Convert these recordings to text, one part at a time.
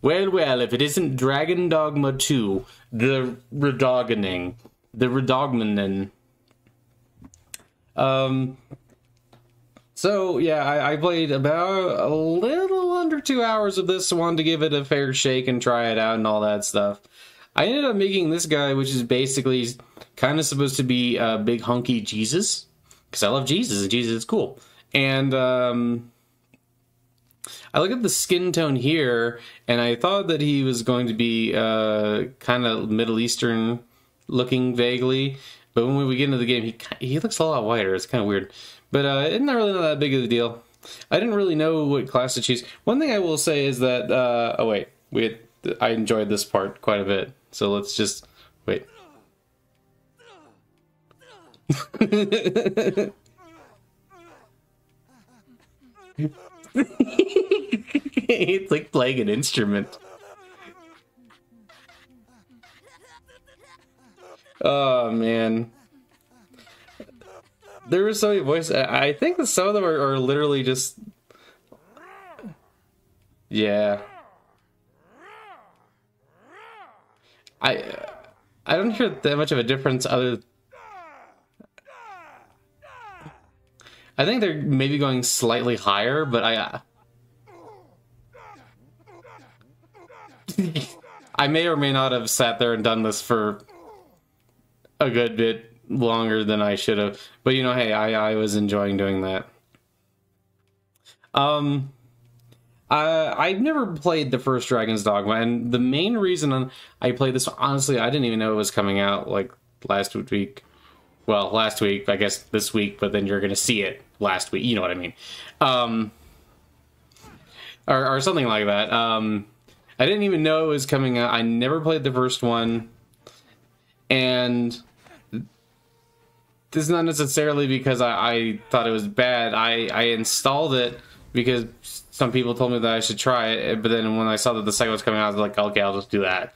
Well, well, if it isn't Dragon Dogma 2, the Redogining. The Redogmanin. So, yeah, I played about a little under 2 hours of this. Wanted to give it a fair shake and try it out and all that stuff. I ended up making this guy, which is basically kind of supposed to be a big hunky Jesus. Because I love Jesus, and Jesus is cool. And, I look at the skin tone here, and I thought that he was going to be kind of Middle Eastern looking vaguely. But when we get into the game, he looks a lot whiter. It's kind of weird. But it's not really not that big of a deal. I didn't really know what class to choose. One thing I will say is that... oh, wait. I enjoyed this part quite a bit. So let's just... Wait. It's like playing an instrument. Oh, man. There were so many voices. I think that some of them are literally just... Yeah. I don't hear that much of a difference other... I think they're maybe going slightly higher, but I may or may not have sat there and done this for a good bit longer than I should have. But, you know, hey, I was enjoying doing that. I've never played the first Dragon's Dogma, and the main reason I played this, honestly, I didn't even know it was coming out, like, last week. Well, last week, I guess this week, but then you're going to see it last week. You know what I mean. Or something like that. I didn't even know it was coming out. I never played the first one. And this is not necessarily because I thought it was bad. I installed it because some people told me that I should try it. But then when I saw that the second was coming out, I was like, okay, I'll just do that.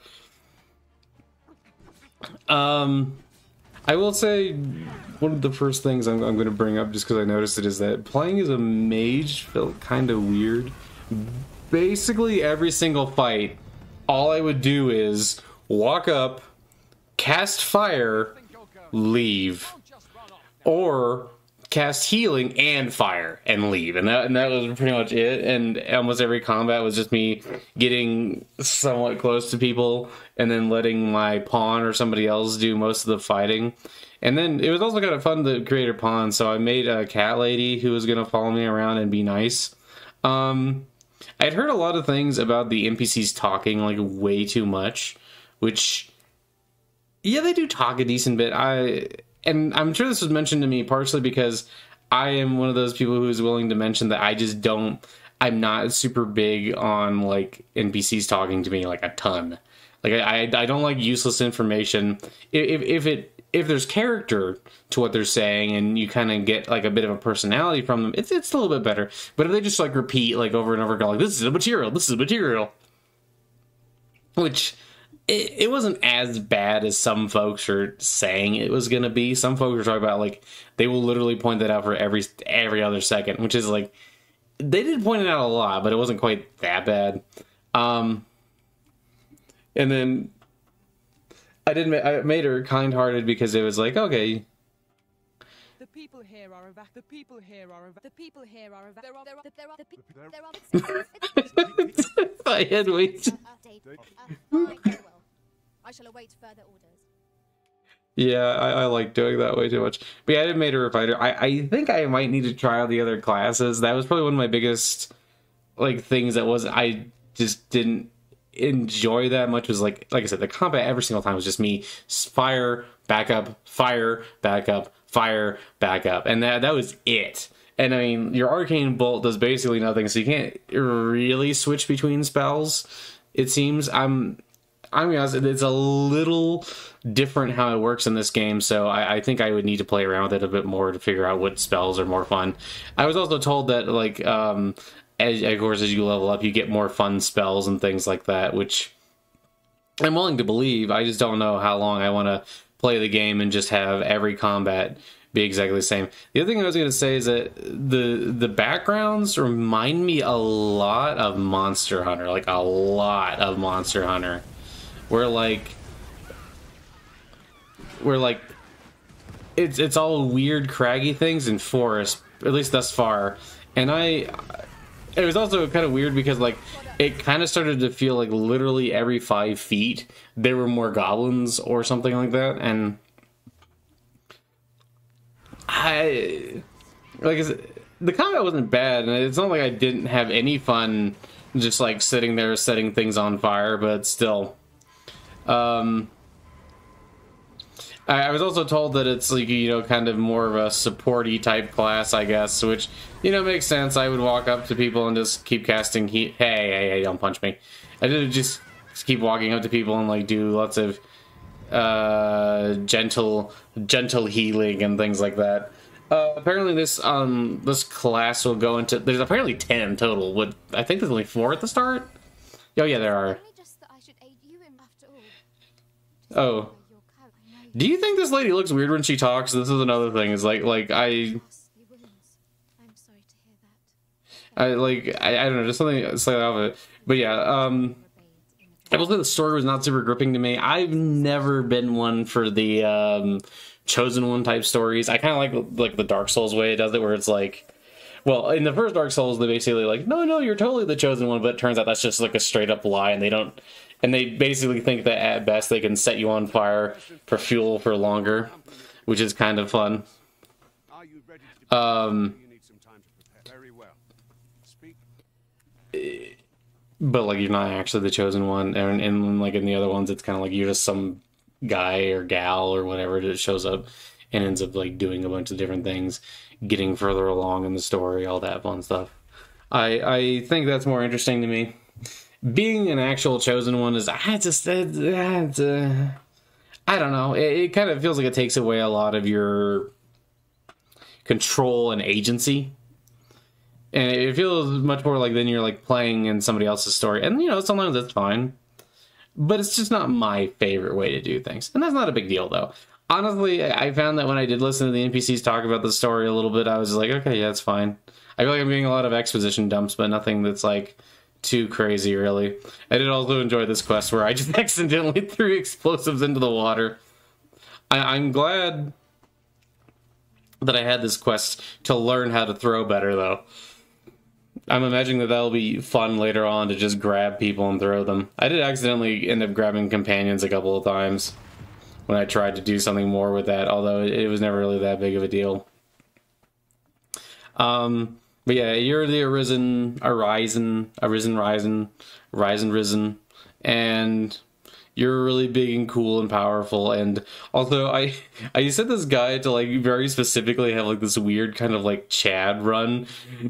I will say one of the first things I'm going to bring up, just because I noticed it, is that playing as a mage felt kind of weird. Basically, every single fight, all I would do is walk up, cast fire, leave. Or cast healing and fire and leave. And that was pretty much it. And almost every combat was just me getting somewhat close to people and then letting my pawn or somebody else do most of the fighting. And then it was also kind of fun to create a pawn, so I made a cat lady who was going to follow me around and be nice. I'd heard a lot of things about the NPCs talking like way too much, which, yeah, they do talk a decent bit. And I'm sure this was mentioned to me partially because I am one of those people who's willing to mention that I'm not super big on, like, NPCs talking to me, like, a ton. Like, I don't like useless information. If there's character to what they're saying and you kind of get, like, a bit of a personality from them, it's a little bit better. But if they just, like, repeat, like, over and over again, like, this is a material, this is a material. Which... It wasn't as bad as some folks are saying it was going to be. Some folks are talking about, like, they will literally point that out for every other second, which is, like, they did point it out a lot, but it wasn't quite that bad. And then I made her kind-hearted because it was like, okay. The people here are the people here are the people here are I had wait. I shall await further orders. Yeah, I like doing that way too much. But yeah, I made her a fighter. I think I might need to try out the other classes. That was probably one of my biggest, like, things that I just didn't enjoy that much. Was like I said, the combat every single time was just me fire, back up, fire, back up, fire, back up, and that was it. And I mean, your arcane bolt does basically nothing, so you can't really switch between spells. It seems I'm honest, it's a little different how it works in this game, so I think I would need to play around with it a bit more to figure out what spells are more fun. I was also told that, like, of course, as you level up, you get more fun spells and things like that, which I'm willing to believe. I just don't know how long I want to play the game and just have every combat be exactly the same. The other thing I was going to say is that the backgrounds remind me a lot of Monster Hunter, like a lot of Monster Hunter, where it's all weird craggy things in forest, at least thus far. And it was also kind of weird because like it kind of started to feel like literally every 5 feet there were more goblins or something like that. And the combat wasn't bad, and it's not like I didn't have any fun just like sitting there setting things on fire, but still. I was also told that it's like, you know, kind of more of a supporty type class, I guess, which, you know, makes sense. I would walk up to people and just keep casting heat. Hey, don't punch me. I did just keep walking up to people and like do lots of gentle healing and things like that. Apparently this class will go into, there's apparently 10 total. I think there's only 4 at the start. Oh yeah, there are. Oh. Do you think this lady looks weird when she talks? This is another thing. Is like I don't know, just something slightly off of it. But yeah, I will say the story was not super gripping to me. I've never been one for the Chosen One type stories. I kind of like the Dark Souls way it does it, where it's like, well, in the first Dark Souls, they basically like, no, you're totally the Chosen One, but it turns out that's just like a straight up lie, and they basically think that at best they can set you on fire for fuel for longer, which is kind of fun. But like you're not actually the Chosen One, and like in the other ones, it's kind of like you're just some guy or gal or whatever that shows up and ends up like doing a bunch of different things, getting further along in the story, all that fun stuff. I think that's more interesting to me. Being an actual Chosen One is, I don't know. It kind of feels like it takes away a lot of your control and agency. And it feels much more like then you're like playing in somebody else's story. And, you know, sometimes that's fine. But it's just not my favorite way to do things. And that's not a big deal, though. Honestly, I found that when I did listen to the NPCs talk about the story a little bit, I was like, okay, yeah, it's fine. I feel like I'm getting a lot of exposition dumps, but nothing that's like too crazy, really. I did also enjoy this quest where I just accidentally threw explosives into the water. I'm glad that I had this quest to learn how to throw better, though. I'm imagining that that'll be fun later on to just grab people and throw them. I did accidentally end up grabbing companions a couple of times when I tried to do something more with that, although it was never really that big of a deal. But yeah, you're the Risen, and you're really big and cool and powerful. And also, I set this guy to like very specifically have like this weird kind of like Chad run,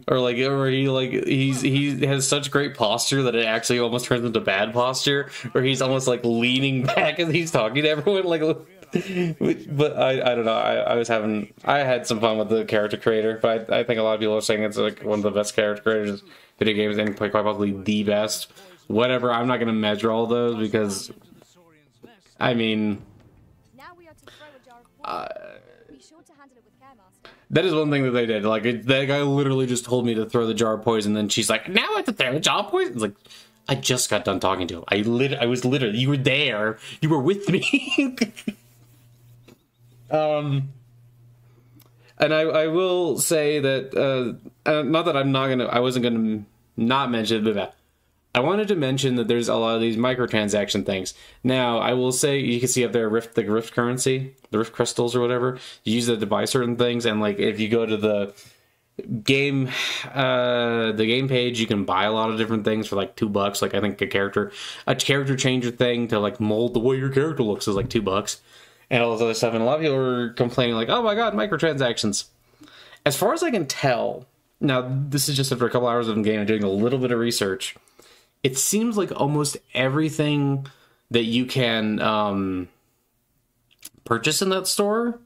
or he has such great posture that it actually almost turns into bad posture, where he's almost like leaning back as he's talking to everyone, like. But I don't know. I had some fun with the character creator, but I think a lot of people are saying it's like one of the best character creators video games, and quite possibly the best. Whatever. I'm not going to measure all those because, I mean, that is one thing that they did. Like that guy literally just told me to throw the jar of poison, and then she's like, "Now I have to throw the jar of poison." It's like, I just got done talking to him. I was literally, you were there. You were with me. And I will say that, not that I wasn't gonna not mention it, but I wanted to mention that there's a lot of these microtransaction things. Now, I will say, you can see up there, the Rift currency, the Rift crystals or whatever, you use that to buy certain things, and like, if you go to the game page, you can buy a lot of different things for like $2. Like, I think a character changer thing to like mold the way your character looks is like $2. And all this other stuff, and a lot of people are complaining like, oh my god, microtransactions. As far as I can tell, now this is just after a couple hours of the game and doing a little bit of research, it seems like almost everything that you can purchase in that store,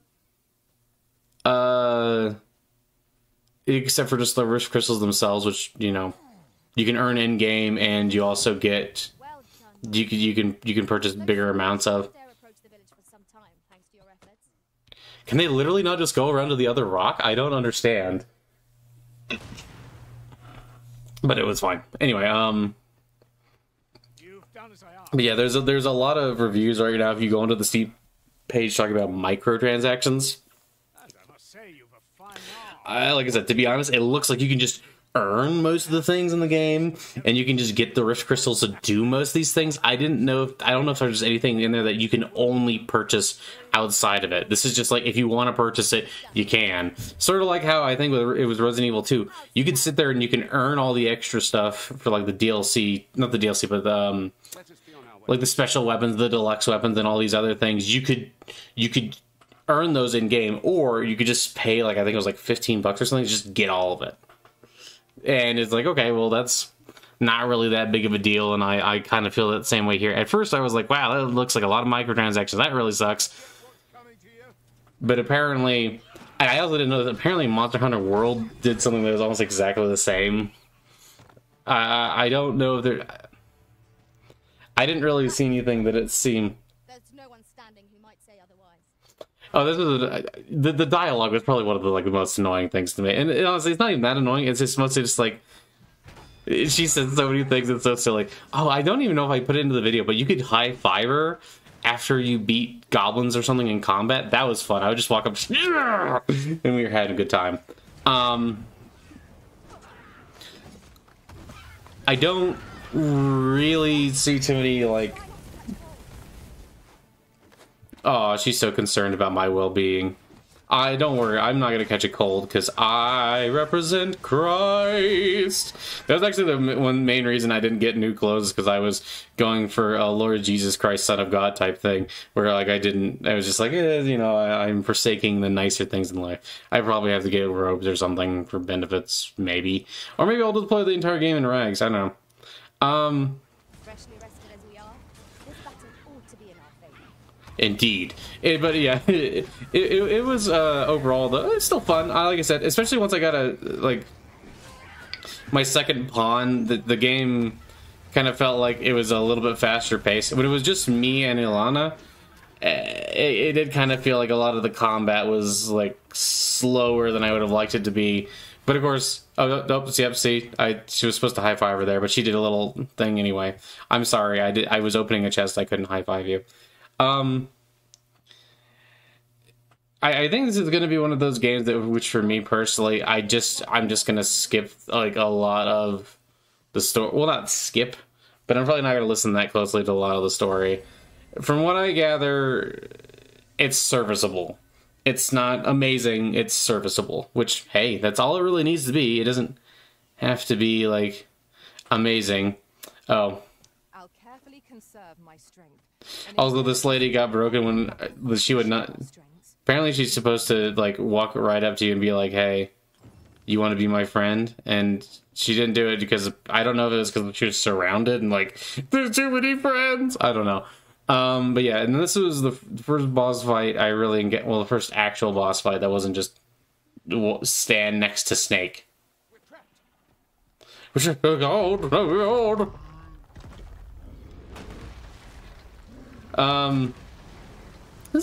except for just the Rift crystals themselves, which, you know, you can earn in game, and you also get you can purchase bigger amounts of. Can they literally not just go around to the other rock? I don't understand. But it was fine. Anyway, but yeah, there's a lot of reviews right now if you go into the Steam page talking about microtransactions. Like I said, to be honest, it looks like you can just earn most of the things in the game, and you can just get the Rift Crystals to do most of these things. I don't know if there's anything in there that you can only purchase outside of it. This is just like, if you want to purchase it, you can. Sort of like how I think it was Resident Evil 2. You could sit there and you can earn all the extra stuff for like the DLC, not the DLC, but like the special weapons, the deluxe weapons, and all these other things. You could earn those in game, or you could just pay, like, I think it was like $15 or something, to just get all of it. And it's like, okay, well, that's not really that big of a deal, and I kind of feel that same way here. At first, I was like, wow, that looks like a lot of microtransactions. That really sucks. But apparently, and I also didn't know that apparently Monster Hunter World did something that was almost exactly the same. I don't know if there... I didn't really see anything that it seemed... There's no one standing who might say otherwise. Oh, this was the dialogue was probably one of the most annoying things to me, and honestly, it's not even that annoying. It's just mostly just like she said so many things and so silly. Oh, I don't even know if I put it into the video, but you could high five her after you beat goblins or something in combat. That was fun. I would just walk up, and we were having a good time. I don't really see too many like. Oh, she's so concerned about my well-being. Don't worry, I'm not gonna catch a cold because I represent Christ. That was actually the one main reason I didn't get new clothes, because I was going for a Lord Jesus Christ, Son of God type thing, where like I was just like, you know, I'm forsaking the nicer things in life. I probably have to get robes or something for benefits, maybe, or maybe I'll just play the entire game in rags. I don't know. Freshly rested as we are, this battle ought to be in our favor. Indeed. But yeah, it was overall though, it's still fun. Like I said, especially once I got my second pawn, the game kind of felt like it was a little bit faster paced. When it was just me and Ilana, it did kind of feel like a lot of the combat was like slower than I would have liked it to be. But of course, see, she was supposed to high five her there, but she did a little thing anyway. I'm sorry, I was opening a chest, I couldn't high five you. I think this is going to be one of those games which for me personally, I'm just going to skip like a lot of the story. Well, not skip, but I'm probably not going to listen that closely to a lot of the story. From what I gather, it's serviceable. It's not amazing, it's serviceable, which, hey, that's all it really needs to be. It doesn't have to be like amazing. Oh. I'll carefully conserve my strength. Also, this lady got broken when she would not... Apparently she's supposed to, like, walk right up to you and be like, hey, you want to be my friend? And she didn't do it because, I don't know if it was because she was surrounded and, like, there's too many friends. I don't know. But yeah, and this was the first boss fight I really get. Well, the first actual boss fight that wasn't just stand next to Snake. This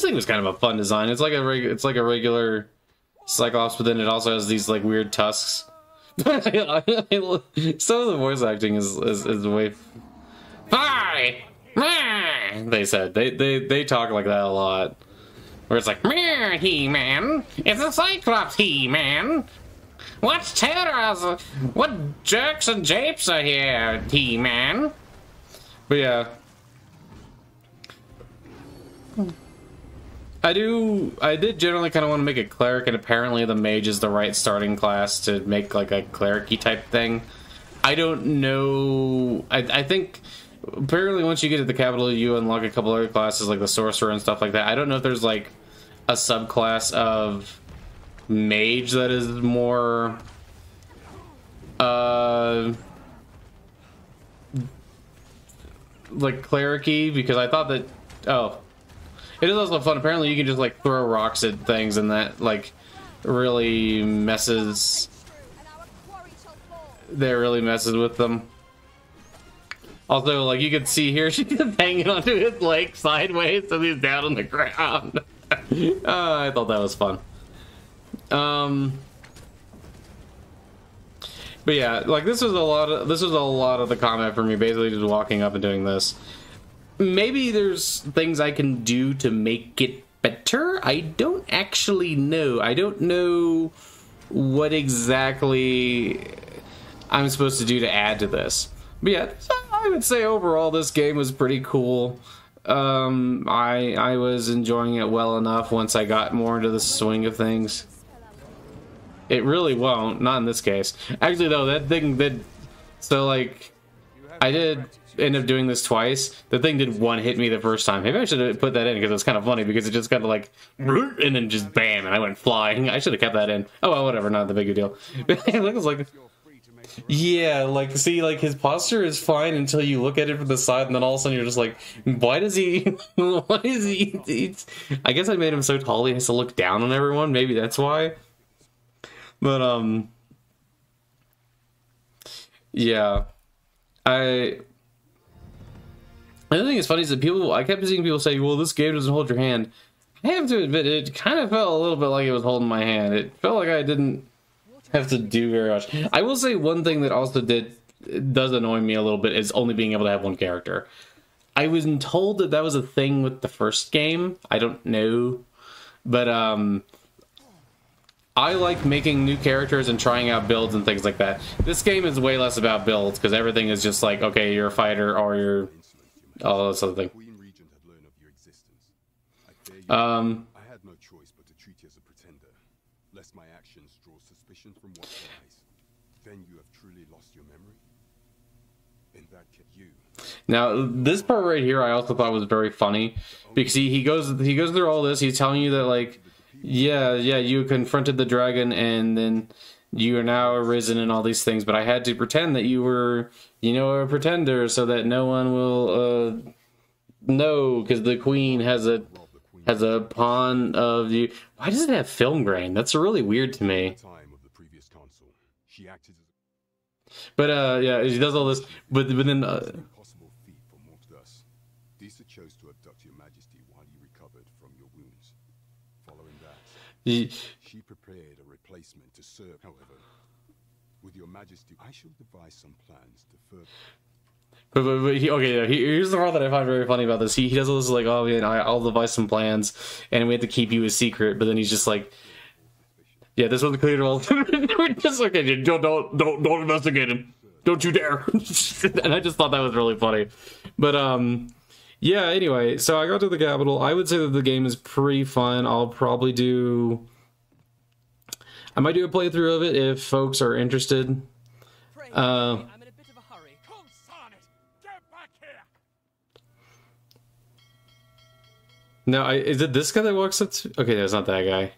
thing was kind of a fun design. It's like a regular Cyclops, but then it also has these like weird tusks. Some of the voice acting is way. Hi, they said they talk like that a lot, where it's like, He-Man, it's a Cyclops He-Man. What's terror? What jerks and japes are here, He-Man? But yeah. I did generally kind of want to make a cleric, and apparently the mage is the right starting class to make like a cleric-y type thing. I don't know. I think apparently once you get to the capital, you unlock a couple other classes like the sorcerer and stuff like that. I don't know if there's like a subclass of mage that is more like cleric-y, because I thought that it is also fun. Apparently you can just like throw rocks at things, and that like really messes with them. Also, like you can see here, she's hanging onto his leg sideways, so he's down on the ground. I thought that was fun. But yeah, like this was a lot of the combat for me, basically just walking up and doing this. Maybe there's things I can do to make it better. I don't actually know. I don't know what exactly I'm supposed to do to add to this. But yeah, I would say overall this game was pretty cool. I was enjoying it well enough once I got more into the swing of things. It really won't, not in this case. Actually though, that thing did, so like, I did end up doing this twice. The thing did one hit me the first time. Maybe I should have put that in because it's kind of funny because it just kind of like, and then just bam, and I went flying. I should have kept that in. Oh well, whatever, not the big deal. It looks like, yeah, like, see, like, his posture is fine until you look at it from the side, and then all of a sudden you're just like, why does he, why is he, I guess I made him so tall he has to look down on everyone, maybe that's why. But, yeah, another thing that's funny is that I kept seeing people say, well, this game doesn't hold your hand. I have to admit, it kind of felt a little bit like it was holding my hand. It felt like I didn't have to do very much. I will say one thing that also does annoy me a little bit is only being able to have one character. I was told that that was a thing with the first game. I don't know, but I like making new characters and trying out builds and things like that. This game is way less about builds because everything is just like, okay, you're a fighter or you're all this other thing. I had no choice but to treat you as a pretender, lest my actions draw suspicion from what lies. Then you have truly lost your memory. In that case, you. Now, this part right here, I also thought was very funny because he goes through all this. He's telling you that, like, yeah, you confronted the dragon and then you are now arisen and all these things, but I had to pretend that you were, you know, a pretender so that no one will know, because the queen has a pawn of you. Why does it have film grain? That's really weird to me. But yeah, he does all this, but then Disa chose to abduct your majesty while you recovered from your wounds. Following that, she prepared a replacement to serve. However, with your majesty, I shall devise some plans to further. But here's the part that I find very funny about this. He does all this like, oh man, I'll devise some plans, and we have to keep you a secret. But then he's just like, yeah, this wasn't clear at all. Just okay, don't investigate him. Don't you dare. And I just thought that was really funny. But yeah. Anyway, so I got to the capital. I would say that the game is pretty fun. I might do a playthrough of it if folks are interested. No, is it this guy that walks up to? Okay, that's not that guy.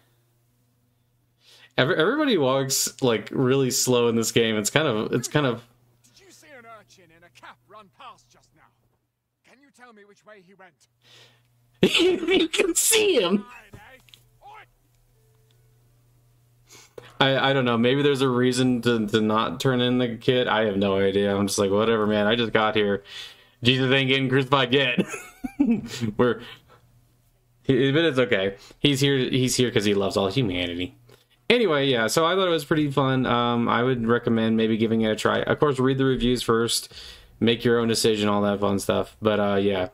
Everybody walks like really slow in this game. It's kind of. Did you see an urchin in a cap run past just now? Can you tell me which way he went? You can see him. I don't know. Maybe there's a reason to not turn in the kid. I have no idea. I'm just like, whatever, man. I just got here. Jesus ain't getting crucified yet. But it's okay. He's here because he loves all humanity. Anyway, yeah, so I thought it was pretty fun. I would recommend maybe giving it a try. Of course, read the reviews first, make your own decision, all that fun stuff. But yeah.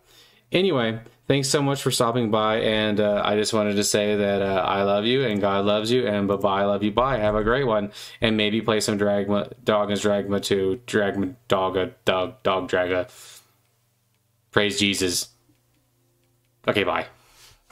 Anyway, thanks so much for stopping by, and I just wanted to say that I love you, and God loves you, and bye-bye, I love you, bye. Have a great one, and maybe play some Dogma's Dragma 2, Dog Draga. Praise Jesus. Okay, bye.